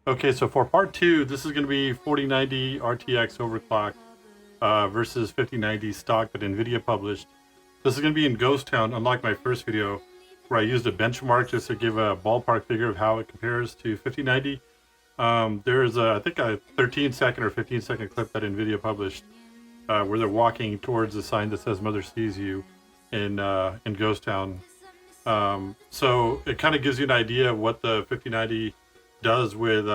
Okay, so for part two, this is going to be 4090 RTX overclocked versus 5090 stock that NVIDIA published. This is going to be in Ghost Town, unlike my first video, where I used a benchmark just to give a ballpark figure of how it compares to 5090. There's, I think, a 13-second or 15-second clip that NVIDIA published where they're walking towards a sign that says "Mother Sees You" in Ghost Town. So it kind of gives you an idea of what the 5090 does with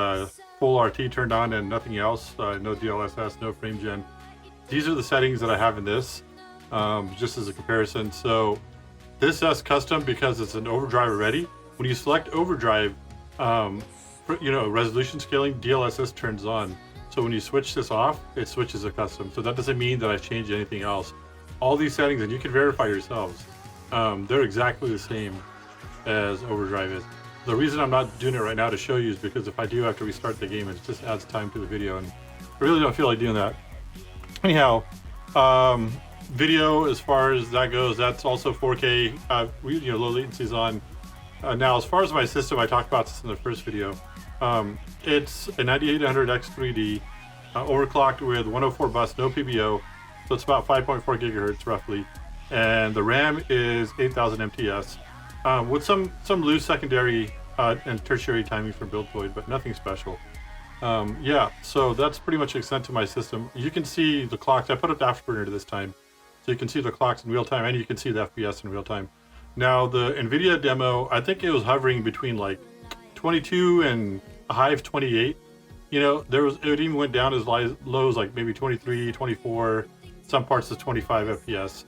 full RT turned on and nothing else. No DLSS, no frame gen. These are the settings that I have in this, just as a comparison. So this says custom because it's an overdrive already. When you select overdrive, resolution scaling, DLSS turns on. So when you switch this off, it switches to custom. So that doesn't mean that I've changed anything else. All these settings, and you can verify yourselves, they're exactly the same as overdrive is. The reason I'm not doing it right now to show you is because if I do have to restart the game, it just adds time to the video, and I really don't feel like doing that. Anyhow, video, as far as that goes, that's also 4K. Low latency's on. Now, as far as my system, I talked about this in the first video. It's a 9800X3D, overclocked with 104 bus, no PBO, so it's about 5.4 gigahertz roughly, and the RAM is 8000 MTS, with some loose secondary and tertiary timing for build void, but nothing special. Yeah, so that's pretty much the extent to my system. You can see the clocks. I put up the afterburner this time, so you can see the clocks in real time, and you can see the FPS in real time. Now, the NVIDIA demo, I think it was hovering between like 22 and a high of 28. It even went down as low as like maybe 23, 24, some parts of 25 FPS.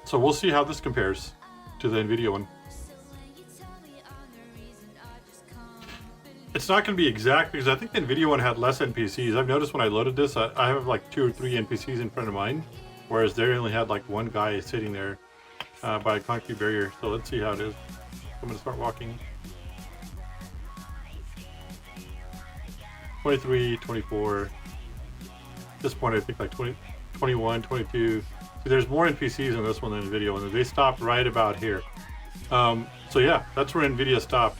So we'll see how this compares to the NVIDIA one. It's not going to be exact because I think the NVIDIA one had less NPCs. I've noticed when I loaded this, I have like 2 or 3 NPCs in front of mine, whereas they only had like one guy sitting there by a concrete barrier. So let's see how it is. I'm going to start walking. 23, 24. At this point, I think like 20, 21, 22. See, there's more NPCs in this one than NVIDIA one. They stopped right about here. So yeah, that's where NVIDIA stopped.